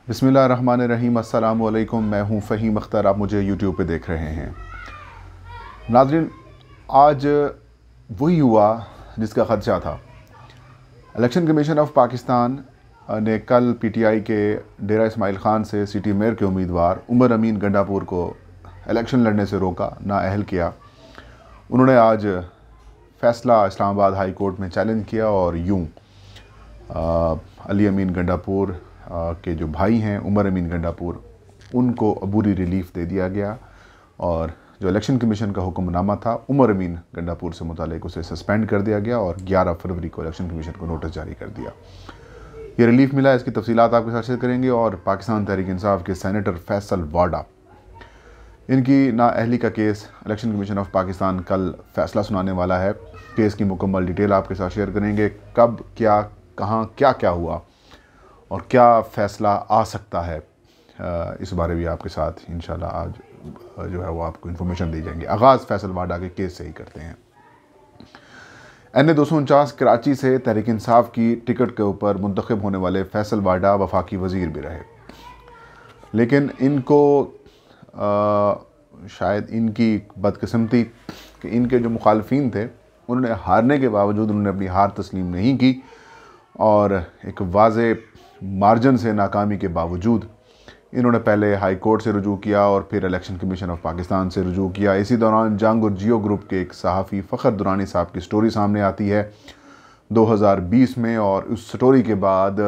बिस्मिल्लाहिर्रहमानिर्रहीम। अस्सलाम वालेकुम। मैं हूं फ़हीम अख्तर, आप मुझे यूट्यूब पे देख रहे हैं। नाज़रीन, आज वही हुआ जिसका ख़दशा था। इलेक्शन कमीशन ऑफ पाकिस्तान ने कल पीटीआई के डेरा इस्माइल ख़ान से सिटी मेयर के उम्मीदवार उमर अमीन गंडापुर को इलेक्शन लड़ने से रोका, नाअहल किया। उन्होंने आज फ़ैसला इस्लामाबाद हाई कोर्ट में चैलेंज किया और यूँ अली अमीन गंडापुर के जो भाई हैं उमर अमीन गंडापुर, उनको अबूरी रिलीफ दे दिया गया और जो इलेक्शन कमीशन का हुक्मनामा था उमर अमीन गंडापुर से मुतालिक उसे सस्पेंड कर दिया गया और 11 फरवरी को इलेक्शन कमीशन को नोटिस जारी कर दिया। ये रिलीफ मिला, इसकी तफसीलात आपके साथ शेयर करेंगे। और पाकिस्तान तहरीक इंसाफ के सेनेटर फैसल वाडा, इनकी नाअहली का case election commission of Pakistan कल फैसला सुनाने वाला है। केस की मुकम्मल डिटेल आपके साथ शेयर करेंगे, कब क्या कहाँ क्या क्या हुआ और क्या फ़ैसला आ सकता है, इस बारे भी आपके साथ इंशाल्लाह आज जो है वो आपको इन्फॉर्मेशन दी जाएंगी। आगाज़ फैसल वाडा के केस से ही करते हैं। NA 249 कराची से तहरीक इंसाफ की टिकट के ऊपर मुंतखब होने वाले फैसल वाडा वफाकी वज़ीर भी रहे, लेकिन इनको शायद इनकी बदकिस्मती कि इनके जो मुखालफीन थे उन्होंने हारने के बावजूद उन्होंने अपनी हार तस्लीम नहीं की और एक वाज़े मार्जिन से नाकामी के बावजूद इन्होंने पहले हाई कोर्ट से रुजू किया और फिर इलेक्शन कमीशन ऑफ पाकिस्तान से रुजू किया। इसी दौरान जंग और जियो ग्रुप के एक सहाफ़ी फ़खर दुरानी साहब की स्टोरी सामने आती है 2020 में, और उस स्टोरी के बाद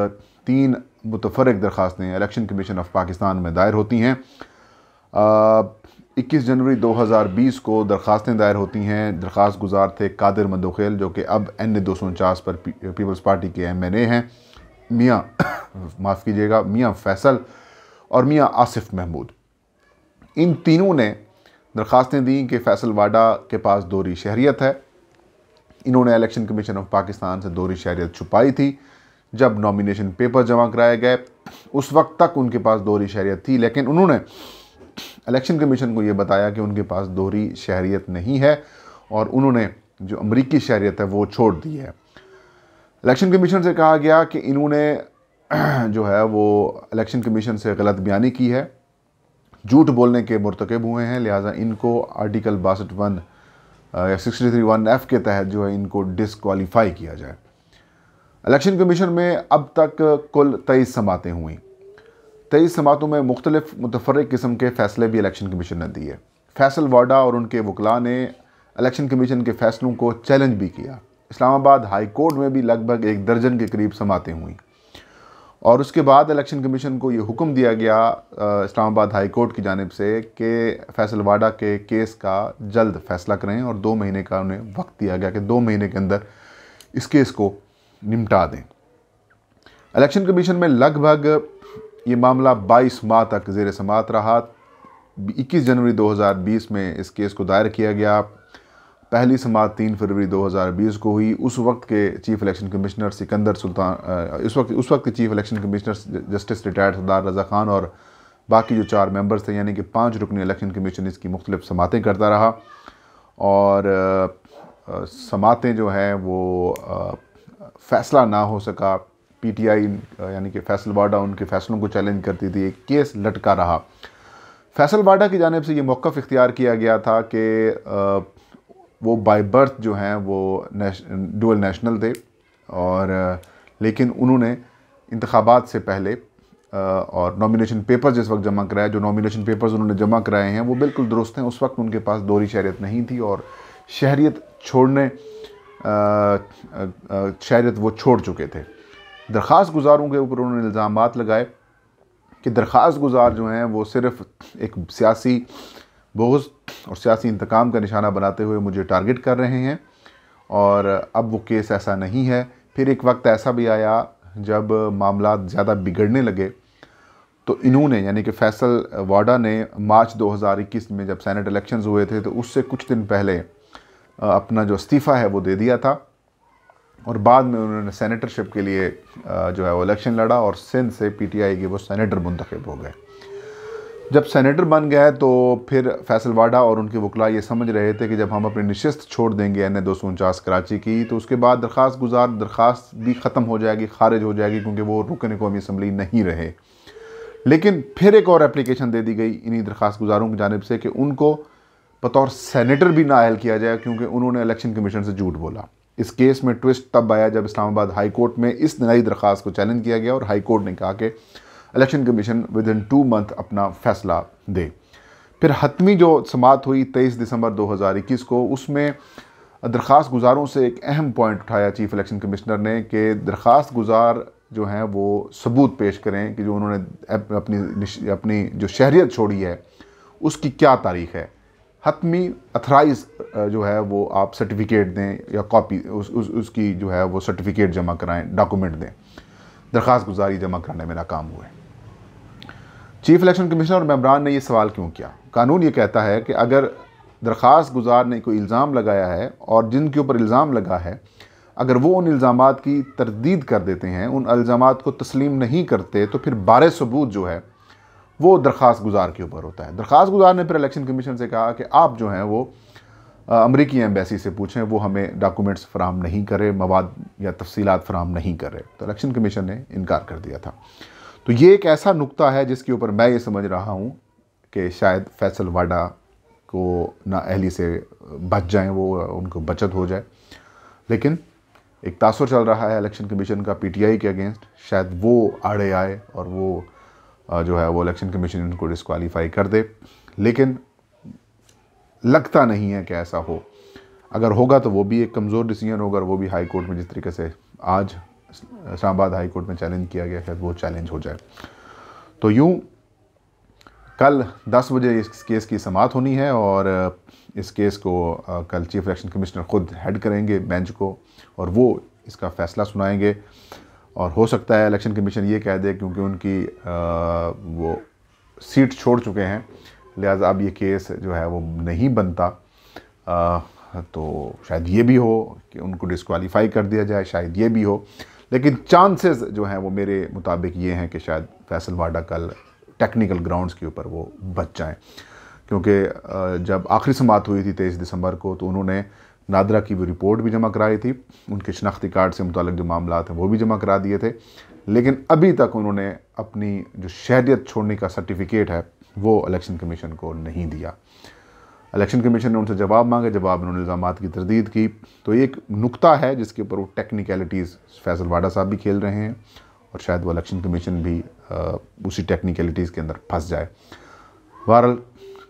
3 मुतफ़र्रिक़ दरख्वास्तें इलेक्शन कमीशन ऑफ पाकिस्तान में दायर होती हैं। 21 जनवरी 2020 को दरख्वास्तें दायर होती हैं। दरख्वास्त गुजार थे कादिर मंदोखेल, जो कि अब NA 249 पर पीपल्स पार्टी के MNA हैं, मियाँ माफ़ कीजिएगा मियाँ फैसल और मियाँ आसिफ महमूद। इन तीनों ने दरख्वास्तें दी कि फैसल वाडा के पास दोहरी शहरियत है। इन्होंने इलेक्शन कमीशन ऑफ पाकिस्तान से दोहरी शहरियत छुपाई थी। जब नॉमिनेशन पेपर जमा कराए गए उस वक्त तक उनके पास दोहरी शहरियत थी, लेकिन उन्होंने इलेक्शन कमीशन को ये बताया कि उनके पास दोहरी शहरियत नहीं है और उन्होंने जो अमरीकी शहरियत है वो छोड़ दी है। इलेक्शन कमीशन से कहा गया कि इन्होंने जो है वो इलेक्शन कमीशन से गलत बयानी की है, झूठ बोलने के मुर्तकब हुए हैं, लिहाजा इनको आर्टिकल 62(1) या 63(1)F के तहत जो है इनको डिसक्वालीफाई किया जाए। इलेक्शन कमीशन में अब तक कुल 23 समातें हुई। 23 समातों में मुख्तलिफ मुतफ़र्रिक़ किस्म के फ़ैसले भी इलेक्शन कमीशन ने दिए। फैसल वाडा और उनके वकला ने इलेक्शन कमीशन के फ़ैसलों को चैलेंज भी किया। इस्लामाबाद हाई कोर्ट में भी लगभग 1 दर्जन के करीब समातें हुई और उसके बाद इलेक्शन कमीशन को ये हुक्म दिया गया इस्लामाबाद हाई कोर्ट की जानिब से कि फैसल वाडा के केस का जल्द फ़ैसला करें और 2 महीने का उन्हें वक्त दिया गया कि 2 महीने के अंदर इस केस को निपटा दें। इलेक्शन कमीशन में लगभग ये मामला 22 माह तक ज़ेर समात रहा। 21 जनवरी 2020 में इस केस को दायर किया गया। पहली समात 3 फरवरी 2020 को हुई। उस वक्त के chief election commissioner Sikandar Sultan, उस वक्त के chief election commissioner justice retired Sardar Raza Khan और बाकी जो 4 मेंबर्स थे, यानी कि 5 रुकनी इलेक्शन कमीशन इसकी मुख्तलिफ समातें करता रहा और समातें जो हैं वो फ़ैसला ना हो सका। पीटीआई यानी कि फैसल वाडा उनके फ़ैसलों को चैलेंज करती थी, एक केस लटका रहा। फैसल वाडा की जानिब से ये मौक़िफ़ इख्तियार किया गया था कि वो बाय बर्थ जो हैं वो डुअल नेशनल थे और लेकिन उन्होंने इंतखाबात से पहले और नॉमिनेशन पेपर जिस वक्त जमा कराया, जो नॉमिनेशन पेपर्स उन्होंने जमा कराए हैं वो बिल्कुल दुरुस्त हैं। उस वक्त उनके पास दोहरी शहरियत नहीं थी और शहरियत वो छोड़ चुके थे। दरख्वास्त गुजारों के ऊपर उन्होंने इल्ज़ामात लगाए कि दरख्वास्त गुजार जो हैं वो सिर्फ़ एक सियासी बोझ और सियासी इंतकाम का निशाना बनाते हुए मुझे टारगेट कर रहे हैं और अब वो केस ऐसा नहीं है। फिर एक वक्त ऐसा भी आया जब मामला ज़्यादा बिगड़ने लगे तो इन्होंने यानी कि फैसल वाडा ने मार्च 2021 में जब सेनेट इलेक्शंस हुए थे तो उससे कुछ दिन पहले अपना जो इस्तीफ़ा है वो दे दिया था और बाद में उन्होंने सेनेटरशिप के लिए जो है वो इलेक्शन लड़ा और सिंध से पीटीआई के वो सेनेटर मुंतखब हो गए। जब सेनेटर बन गए तो फिर फैसल वाडा और उनके वकला ये समझ रहे थे कि जब हम अपनी नशिस्त छोड़ देंगे NA 249 कराची की तो उसके बाद दरख्वास्त भी ख़त्म हो जाएगी, खारिज हो जाएगी, क्योंकि वो रुकन कौमी असम्बली नहीं रहे। लेकिन फिर एक और एप्लीकेशन दे दी गई इन्हीं दरख्वास्त गुजारों की जानिब से कि उनको बतौर सेनेटर भी नाअहल किया जाए, क्योंकि उन्होंने इलेक्शन कमीशन से झूठ बोला। इस केस में ट्विस्ट तब आया जब इस्लामाबाद हाई कोर्ट में इस नई दरख्वास्त को चैलेंज किया गया और हाई कोर्ट ने कहा कि election commission with in 2 month अपना फैसला दे। फिर हतमी जो समात हुई 23 दिसंबर 2021 को, उसमें दरख्वास्त गुजारों से एक अहम पॉइंट उठाया चीफ इलेक्शन कमिश्नर ने कि दरख्वास्त गुजार जो हैं वो सबूत पेश करें कि जो उन्होंने अपनी जो शहरियत छोड़ी है उसकी क्या तारीख़ है। हतमी अथराइज जो है वो आप सर्टिफिकेट दें या कॉपी उसकी जो है वो सर्टिफिकेट जमा कराएं, डॉक्यूमेंट दें। दरख्वास्त गुजारी जमा कराने में नाकाम हुए। चीफ इलेक्शन कमिश्नर और मेंबरान ने ये सवाल क्यों किया? कानून ये कहता है कि अगर दरख्वास्त गुजार ने कोई इल्ज़ाम लगाया है और जिनके ऊपर इल्ज़ाम लगा है, अगर वो उन इल्ज़ामात की तरदीद कर देते हैं, उन इल्ज़ामात को तस्लीम नहीं करते, तो फिर बारे सबूत जो है वो दरख्वास्त गुजार के ऊपर होता है। दरख्वास्त गुजार ने फिर इलेक्शन कमीशन से कहा कि आप जो हैं वो अमरीकी एम्बेसी से पूछें, वो हमें डॉक्यूमेंट्स फराहम नहीं करे, मवाद या तफसीलात फराहम नहीं करे। तो इलेक्शन कमीशन ने इनकार कर दिया था। तो ये एक ऐसा नुक्ता है जिसके ऊपर मैं ये समझ रहा हूँ कि शायद फैसल वाडा को नाअहली से बच जाएं, वो उनको बचत हो जाए। लेकिन एक तासुर चल रहा है इलेक्शन कमीशन का पीटीआई के अगेंस्ट, शायद वो आड़े आए और वो जो है वो इलेक्शन कमीशन इनको डिस्क्वालीफाई कर दे। लेकिन लगता नहीं है कि ऐसा हो। अगर होगा तो वो भी एक कमज़ोर डिसीजन होगा, और वो भी हाई कोर्ट में जिस तरीके से आज इस्लामाबाद हाई कोर्ट में चैलेंज किया गया, शायद वो चैलेंज हो जाए। तो यूँ कल 10 बजे इस केस की समाअत होनी है और इस केस को कल चीफ इलेक्शन कमिश्नर ख़ुद हेड करेंगे बेंच को, और वो इसका फ़ैसला सुनाएंगे। और हो सकता है इलेक्शन कमीशन ये कह दे क्योंकि उनकी वो सीट छोड़ चुके हैं, लिहाजा अब ये केस जो है वो नहीं बनता। तो शायद ये भी हो कि उनको डिस्क्वालीफाई कर दिया जाए, शायद ये भी हो। लेकिन चांसेस जो हैं वो मेरे मुताबिक ये हैं कि शायद फैसल वाडा कल टेक्निकल ग्राउंड्स के ऊपर वो बच जाएँ, क्योंकि जब आखिरी समाअत हुई थी 23 दिसंबर को, तो उन्होंने नादरा की वो रिपोर्ट भी जमा कराई थी, उनके शनाख्ती कार्ड से मुतालिक जो मामला थे वो भी जमा करा दिए थे। लेकिन अभी तक उन्होंने अपनी जो शहरियत छोड़ने का सर्टिफिकेट है वो इलेक्शन कमीशन को नहीं दिया। इलेक्शन कमीशन ने उनसे जवाब मांगे, जवाब उन्होंने इल्ज़ामात की तरदीद की। तो एक नुक्ता है जिसके ऊपर वो टेक्निकलिटीज़ फैसल वाडा साहब भी खेल रहे हैं, और शायद वो इलेक्शन कमीशन भी उसी टेक्निकलिटीज़ के अंदर फंस जाए। बहरहाल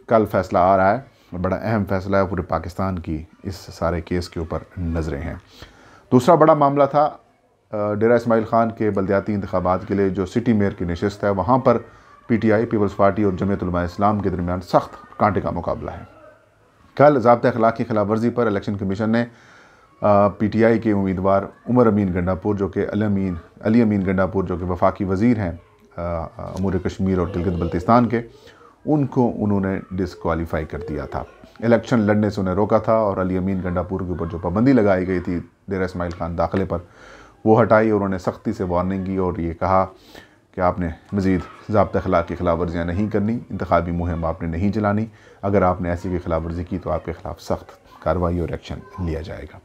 कल फैसला आ रहा है, बड़ा अहम फैसला है, पूरे पाकिस्तान की इस सारे केस के ऊपर नज़रें हैं। दूसरा बड़ा मामला था डेरा इस्माइल ख़ान के बल्दियाती इंतखाबात के लिए जो सिटी मेयर की नशिस्त है, वहाँ पर पीटीआई, पीपल्स पार्टी और जमीयत उलमा इस्लाम के दरमियान सख्त कांटे का मुकाबला है। कल ज़ाब्ता अखलाक की खिलाफ वर्जी पर इलेक्शन कमीशन ने पीटीआई के उम्मीदवार उमर अमीन गंडापुर जो कि अली अमीन गंडापुर जो कि वफाकी वज़ीर हैं अमूर कश्मीर और गिलगित बल्तिस्तान के, उनको उन्होंने डिस्क्वालीफाई कर दिया था। इलेक्शन लड़ने से उन्हें रोका था और अली अमीन गंडापुर के ऊपर जो पाबंदी लगाई गई थी डेरा इस्माइल ख़ान दाखिले पर, वो हटाई और उन्होंने सख्ती से वार्निंग की और ये कहा कि आपने मज़ीद ज़ाब्ता अखलाक की खिलाफ वर्जियाँ नहीं करनी, इंतखाबी मुहिम आपने नहीं चलानी। अगर आपने ऐसी की खिलाफ वर्जी की तो आपके ख़िलाफ़ सख्त कार्रवाई और एक्शन लिया जाएगा।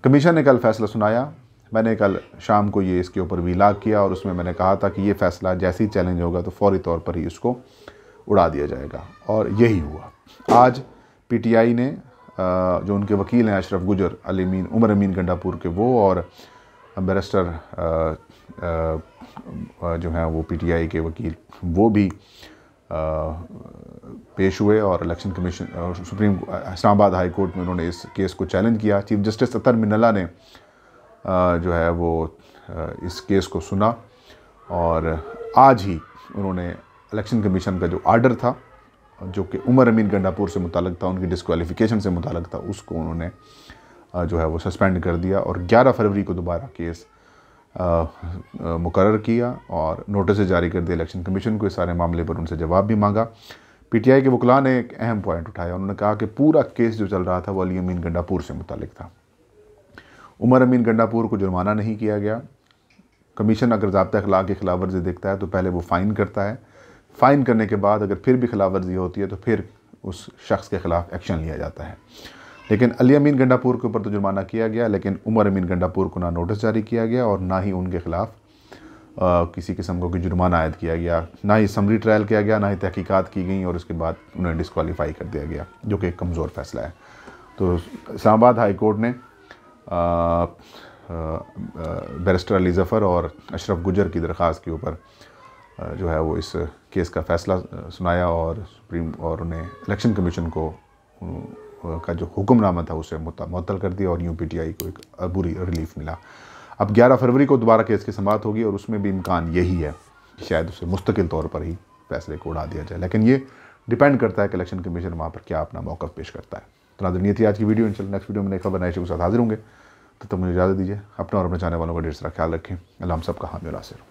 कमीशन ने कल फ़ैसला सुनाया। मैंने कल शाम को ये इसके ऊपर वीलाग किया और उसमें मैंने कहा था कि ये फ़ैसला जैसे ही चैलेंज होगा तो फ़ौरी तौर पर ही इसको उड़ा दिया जाएगा, और यही हुआ। आज पीटीआई ने जो उनके वकील हैं अशरफ गुजर, उमर अमीन गंडापुर के वो, और बैरिस्टर जो हैं वो पीटीआई के वकील, वो भी पेश हुए और election commission supreme Islamabad high court में उन्होंने इस केस को चैलेंज किया। चीफ जस्टिस अतर मिनल्ला ने जो है वो इस केस को सुना, और आज ही उन्होंने इलेक्शन कमीशन का जो आर्डर था जो कि उमर अमीन गंडापुर से मुताल्लिक़ था, उनकी डिस्क्वालिफिकेशन से मुताल्लिक़ था, उसको उन्होंने जो है वो सस्पेंड कर दिया और 11 फरवरी को दोबारा केस मुकर्रर किया और नोटिस जारी कर दिया इलेक्शन कमीशन को। इस सारे मामले पर उनसे जवाब भी मांगा। पीटीआई के वकला ने एक अहम पॉइंट उठाया। उन्होंने कहा कि पूरा केस जो चल रहा था वो अली अमीन गंडापुर से मुताल्लिक़ था। उमर अमीन गंडापुर को जुर्माना नहीं किया गया। कमीशन अगर ज़ाब्ता अखलाक की खिलाफ वर्जी देखता है तो पहले वो फ़ाइन करता है, फ़ाइन करने के बाद अगर फिर भी खिलाफ वर्जी होती है तो फिर उस शख्स के ख़िलाफ़ एक्शन लिया जाता है। लेकिन अली अमीन गंडापुर के ऊपर तो जुर्माना किया गया, लेकिन उमर अमीन गंडापुर को ना नोटिस जारी किया गया और ना ही उनके ख़िलाफ़ किसी किस्म को कोई जुर्माना आयद किया गया, ना ही समरी ट्रायल किया गया, ना ही तहकीकात की गई और उसके बाद उन्हें डिस्क्वालीफाई कर दिया गया, जो कि एक कमज़ोर फ़ैसला है। तो इस्लामाबाद हाई कोर्ट ने बैरिस्टर अली ज़फ़र और अशरफ गुजर की दरख्वास्त के ऊपर जो है वो इस केस का फ़ैसला सुनाया और सुप्रीम और उन्हें इलेक्शन कमीशन को का जो हुक्मनामा था उसे मुअत्तल कर दिया और UPTI को एक अबूरी रिलीफ मिला। अब 11 फरवरी को दोबारा केस की समाअत होगी और उसमें भी इम्कान यही है कि शायद उसे मुस्तकिल तौर पर ही फैसले को उड़ा दिया जाए, लेकिन ये डिपेंड करता है कि इलेक्शन कमीशन वहाँ पर क्या अपना मौक़िफ़ पेश करता है। तो नाज़रीन, ये थी आज की वीडियो। इंशाल्लाह नेक्स्ट वीडियो में नई खबर नए के साथ हाजिर होंगे। तो मुझे इजाज़त दीजिए। अपना और अपने चाहने वालों का ढेर सारा ख्याल रखें। अल्लाह हम सबका हामी और नासिर।